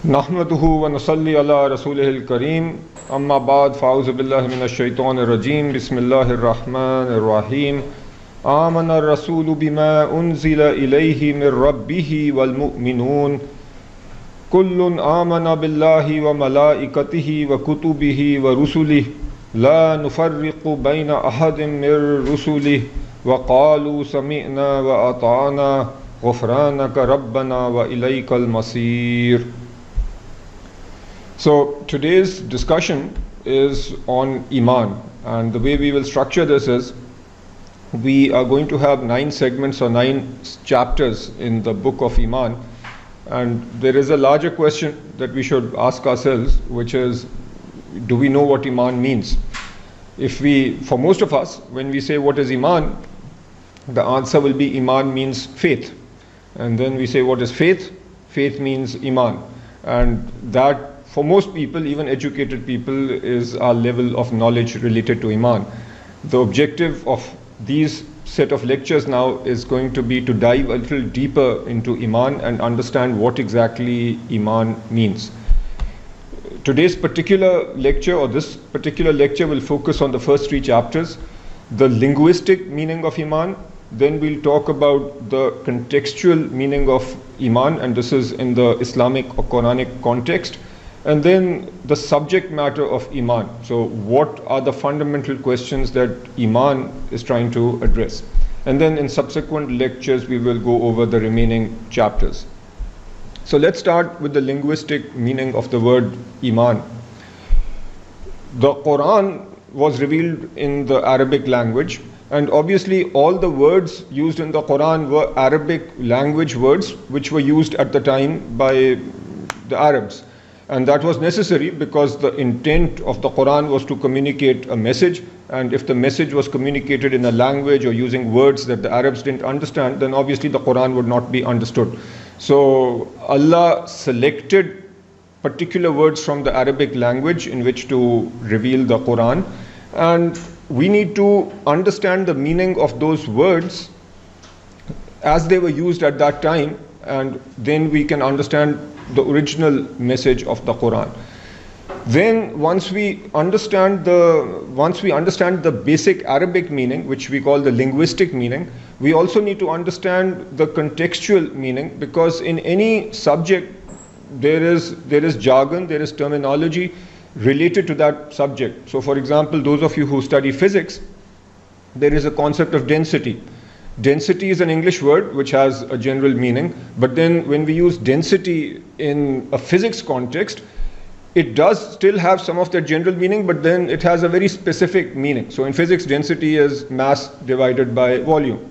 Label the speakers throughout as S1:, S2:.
S1: नहमदुहु व नसल्ली अला रसूलिहिल करीम अम्मा बाद फ़ाऊज़ु बिल्लाहि मिनश शैतानिर रजीम बिस्मिल्लाहिर रहमानिर रहीम आमना रसूलु बिमा उन्ज़िला इलैहि मिर रब्बिहि वल मुमिनून कुल्लुन आमना बिल्लाहि व मलाइकतिहि व कुतुबिहि व रुसुलिहि ला नुफ़र्रिक़ु बैना अहदिम मिर रुसुलिहि व क़ालू समिअना व अताअना ग़ुफ़रानक रब्बना व इलैकल मसीर. So today's discussion is on Iman, and the way we will structure this is we are going to have 9 segments or 9 chapters in the book of Iman, and there is a larger question that we should ask ourselves, which is, do we know what Iman means? For most of us, when we say what is Iman, the answer will be Iman means faith. And then we say what is faith? Faith means Iman. And that for most people, even educated people, is our level of knowledge related to Iman. The objective of these set of lectures now is going to be to dive a little deeper into Iman and understand what exactly Iman means. Today's particular lecture, or this particular lecture, will focus on the first 3 chapters, the linguistic meaning of Iman. Then we'll talk about the contextual meaning of Iman, and this is in the Islamic or Quranic context. And then the subject matter of Iman. So what are the fundamental questions that Iman is trying to address? And then in subsequent lectures, we will go over the remaining chapters. So let's start with the linguistic meaning of the word Iman. The Quran was revealed in the Arabic language, and obviously all the words used in the Quran were Arabic language words which were used at the time by the Arabs. And that was necessary because the intent of the Quran was to communicate a message, and if the message was communicated in a language or using words that the Arabs didn't understand, then obviously the Quran would not be understood. So Allah selected particular words from the Arabic language in which to reveal the Quran, and we need to understand the meaning of those words as they were used at that time, and then we can understand the original message of the Quran. Then once we understand the basic Arabic meaning, which we call the linguistic meaning, we also need to understand the contextual meaning, because in any subject there is jargon, there is terminology related to that subject. So for example, those of you who study physics, there is a concept of density. Density is an English word which has a general meaning, but then when we use density in a physics context, it does still have some of that general meaning, but then it has a very specific meaning. So in physics, density is mass divided by volume.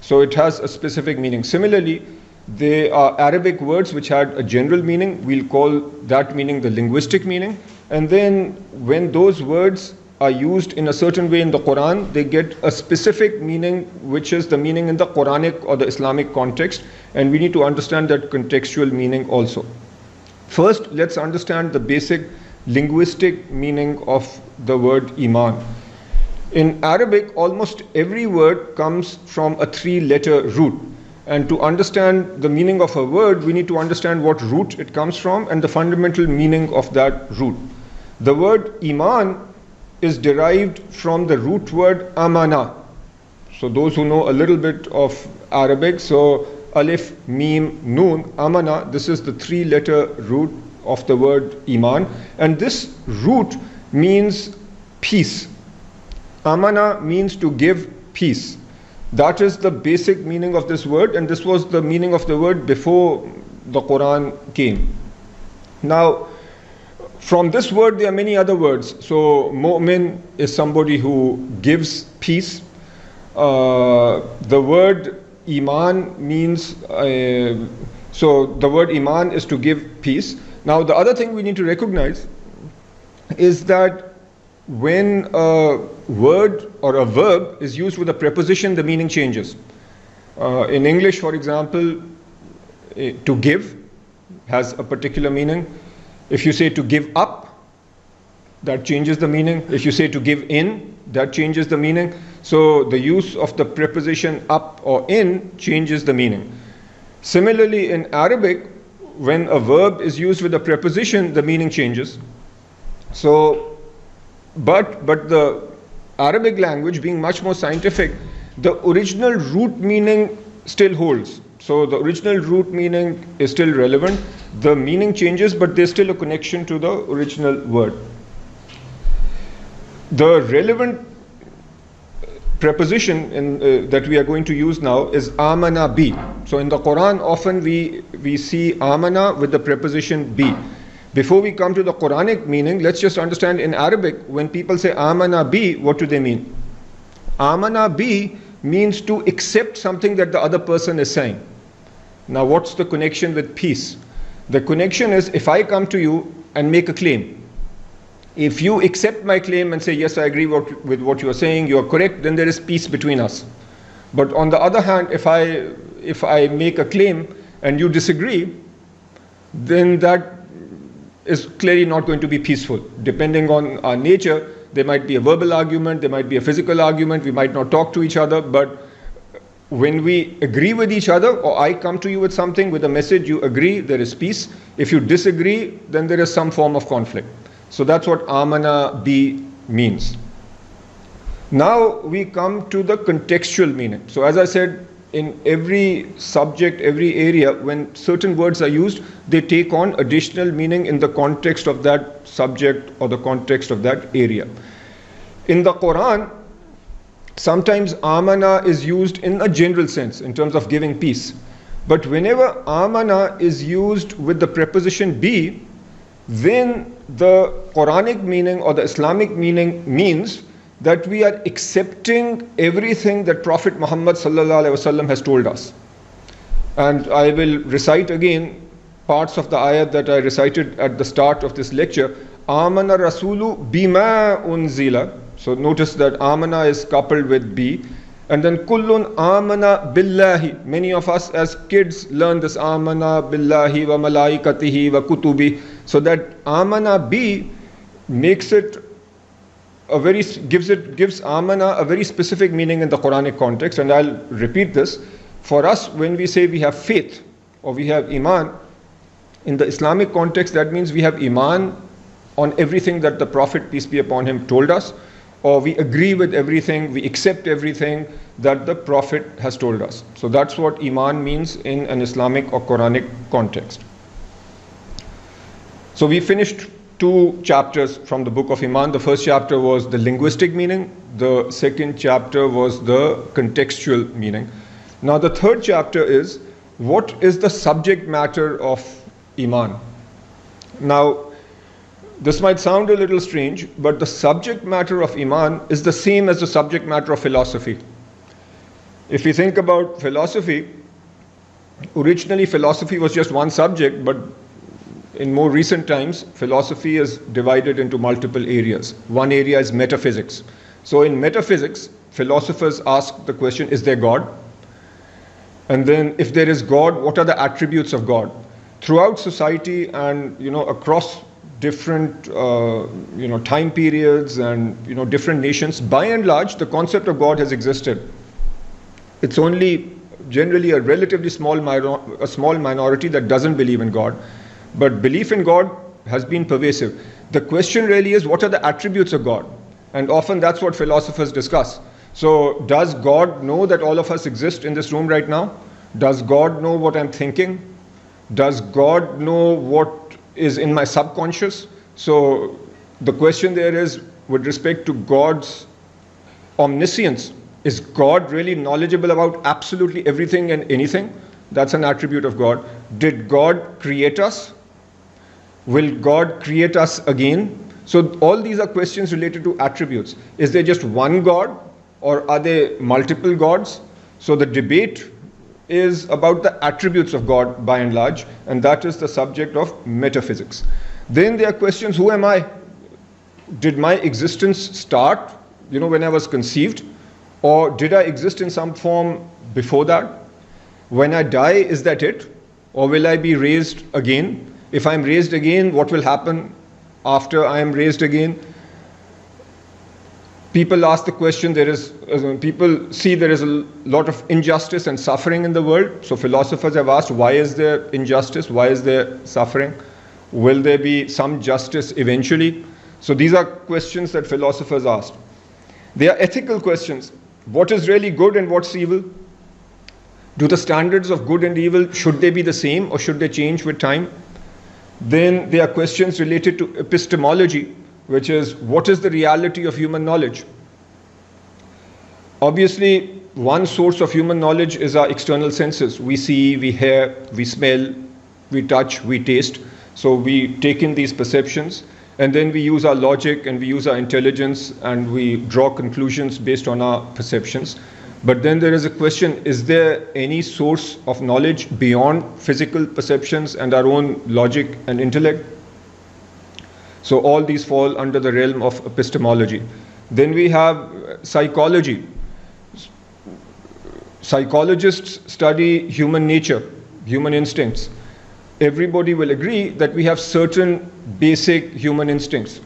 S1: So it has a specific meaning. Similarly, there are Arabic words which had a general meaning. We'll call that meaning the linguistic meaning. And then when those words are used in a certain way in the Quran, they get a specific meaning, which is the meaning in the Quranic or the Islamic context, and we need to understand that contextual meaning also. First, let's understand the basic linguistic meaning of the word Iman. In Arabic, almost every word comes from a 3-letter root, and to understand the meaning of a word, we need to understand what root it comes from and the fundamental meaning of that root. The word Iman is derived from the root word amana. So those who know a little bit of Arabic, so alif, mim, noon, amana, this is the 3-letter root of the word Iman, and this root means peace. Amana means to give peace. That is the basic meaning of this word, and this was the meaning of the word before the Quran came. Now, from this word, there are many other words. So, mu'min is somebody who gives peace. The word iman means, so the word iman is to give peace. Now, the other thing we need to recognize is that when a word or a verb is used with a preposition, the meaning changes. In English, for example, to give has a particular meaning. If you say to give up, that changes the meaning. If you say to give in, that changes the meaning. So the use of the preposition up or in changes the meaning. Similarly, in Arabic, when a verb is used with a preposition, the meaning changes. So, but the Arabic language being much more scientific, the original root meaning still holds. So the original root meaning is still relevant. The meaning changes, but there's still a connection to the original word. The relevant preposition that we are going to use now is amana bi. So in the Quran, often we see amana with the preposition bi. Before we come to the Quranic meaning, let's just understand in Arabic, when people say amana bi, what do they mean? Amana bi means to accept something that the other person is saying. Now, what's the connection with peace? The connection is if I come to you and make a claim. If you accept my claim and say, yes, I agree with what you are saying, you are correct, then there is peace between us. But on the other hand, if I make a claim and you disagree, then that is clearly not going to be peaceful. Depending on our nature, there might be a verbal argument, there might be a physical argument, we might not talk to each other, but when we agree with each other, or I come to you with something, with a message, you agree, there is peace. If you disagree, then there is some form of conflict. So that's what amana bi means. Now we come to the contextual meaning. So as I said, in every subject, every area, when certain words are used, they take on additional meaning in the context of that subject or the context of that area. In the Quran, sometimes amana is used in a general sense, in terms of giving peace. But whenever amana is used with the preposition bi, then the Quranic meaning or the Islamic meaning means that we are accepting everything that Prophet Muhammad sallallahu alaihi wasallam has told us. And I will recite again parts of the ayat that I recited at the start of this lecture. Amana Rasulu bima unzila. So notice that amana is coupled with bi. And then kullun amana billahi. Many of us as kids learn this amana billahi wa malaikatihi wa kutubi. So that amana bi makes it gives amana a very specific meaning in the Quranic context. And I'll repeat this. For us, when we say we have faith or we have iman, in the Islamic context, that means we have iman on everything that the Prophet, peace be upon him, told us, or we agree with everything, we accept everything that the Prophet has told us. So that's what iman means in an Islamic or Quranic context. So we finished 2 chapters from the book of Iman. The first chapter was the linguistic meaning. The second chapter was the contextual meaning. Now the third chapter is, what is the subject matter of Iman? Now, this might sound a little strange, but the subject matter of Iman is the same as the subject matter of philosophy. If we think about philosophy, originally philosophy was just one subject, but in more recent times, philosophy is divided into multiple areas. One area is metaphysics. So in metaphysics, philosophers ask the question, is there God? And then if there is God, what are the attributes of God? Throughout society and across different time periods and different nations, by and large, the concept of God has existed. It's only generally a relatively small minority that doesn't believe in God. But belief in God has been pervasive. The question really is, what are the attributes of God? And often that's what philosophers discuss. So does God know that all of us exist in this room right now? Does God know what I'm thinking? Does God know what is in my subconscious? So the question there is, with respect to God's omniscience, is God really knowledgeable about absolutely everything and anything? That's an attribute of God. Did God create us? Will God create us again? So all these are questions related to attributes. Is there just one God, or are there multiple gods? So the debate is about the attributes of God by and large, and that is the subject of metaphysics. Then there are questions, who am I? Did my existence start, when I was conceived? Or did I exist in some form before that? When I die, is that it? Or will I be raised again? If I'm raised again, what will happen after I am raised again? People ask the question, people see there is a lot of injustice and suffering in the world. So philosophers have asked, why is there injustice? Why is there suffering? Will there be some justice eventually? So these are questions that philosophers ask. They are ethical questions. What is really good and what's evil? Do the standards of good and evil, should they be the same or should they change with time? Then there are questions related to epistemology, which is, what is the reality of human knowledge? Obviously, one source of human knowledge is our external senses. We see, we hear, we smell, we touch, we taste. So we take in these perceptions, and then we use our logic and we use our intelligence and we draw conclusions based on our perceptions. But then there is a question, is there any source of knowledge beyond physical perceptions and our own logic and intellect? So all these fall under the realm of epistemology. Then we have psychology. Psychologists study human nature, human instincts. Everybody will agree that we have certain basic human instincts,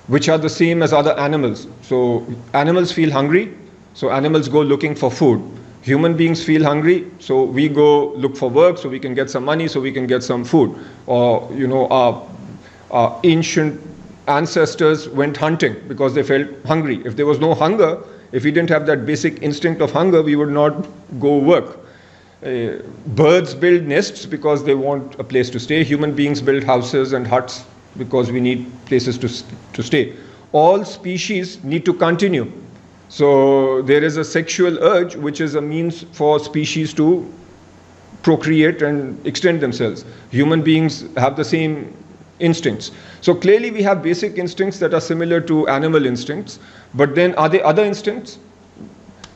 S1: which are the same as other animals. So animals feel hungry, so animals go looking for food. Human beings feel hungry, so we go look for work, so we can get some money, so we can get some food. Or, our ancient ancestors went hunting because they felt hungry. If there was no hunger, if we didn't have that basic instinct of hunger, we would not go work. Birds build nests because they want a place to stay. Human beings build houses and huts because we need places to stay. All species need to continue. So there is a sexual urge, which is a means for species to procreate and extend themselves. Human beings have the same instincts. So clearly we have basic instincts that are similar to animal instincts, but then are there other instincts?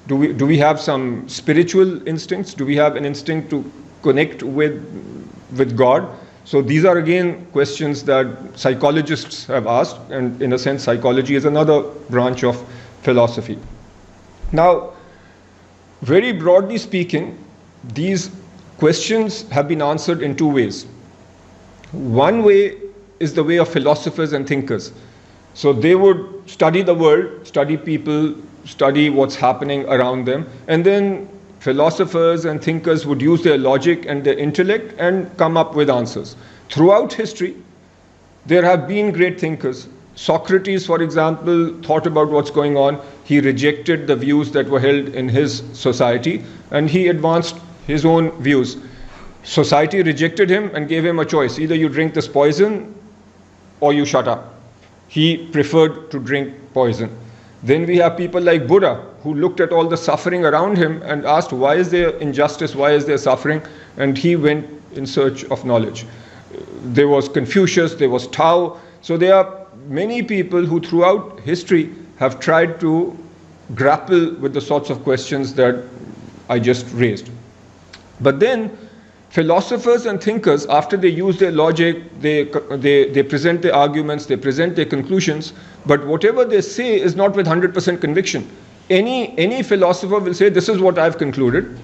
S1: Do we have some spiritual instincts? Do we have an instinct to connect with God? So these are again questions that psychologists have asked, and in a sense psychology is another branch of philosophy. Now, very broadly speaking, these questions have been answered in two ways. One way is the way of philosophers and thinkers. So they would study the world, study people, study what's happening around them, and then philosophers and thinkers would use their logic and their intellect and come up with answers. Throughout history, there have been great thinkers. Socrates, for example, thought about what's going on. He rejected the views that were held in his society, and he advanced his own views. Society rejected him and gave him a choice. Either you drink this poison or you shut up. He preferred to drink poison. Then we have people like Buddha, who looked at all the suffering around him and asked, why is there injustice, why is there suffering? And he went in search of knowledge. There was Confucius, there was Tao. So there are many people who throughout history have tried to grapple with the sorts of questions that I just raised. But then philosophers and thinkers, after they use their logic, they present their arguments, they present their conclusions, but whatever they say is not with 100% conviction. Any philosopher will say, this is what I've concluded,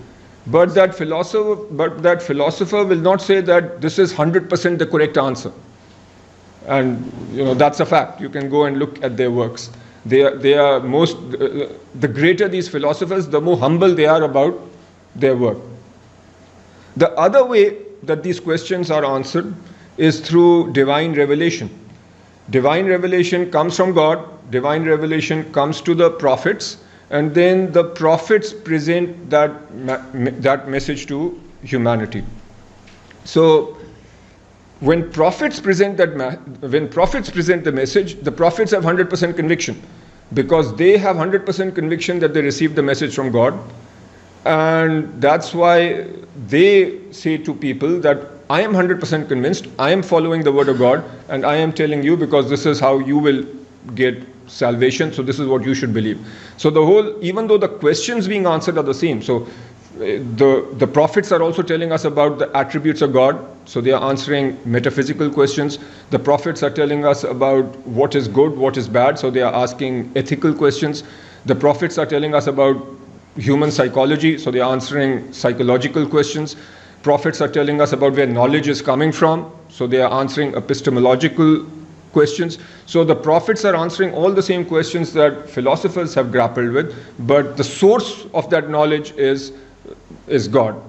S1: but that philosopher will not say that this is 100% the correct answer. And that's a fact. You can go and look at their works. The greater these philosophers, the more humble they are about their work. The other way that these questions are answered is through divine revelation. Divine revelation comes from God, divine revelation comes to the prophets, and then the prophets present that message to humanity. So when prophets present the message, the prophets have 100% conviction, because they have 100% conviction that they received the message from God. And that's why they say to people that I am 100% convinced, I am following the word of God, and I am telling you because this is how you will get salvation, so this is what you should believe. So even though the questions being answered are the same, so the prophets are also telling us about the attributes of God, so they are answering metaphysical questions. The prophets are telling us about what is good, what is bad, so they are asking ethical questions. The prophets are telling us about human psychology, so they are answering psychological questions. Prophets are telling us about where knowledge is coming from, so they are answering epistemological questions. So the prophets are answering all the same questions that philosophers have grappled with, but the source of that knowledge is God.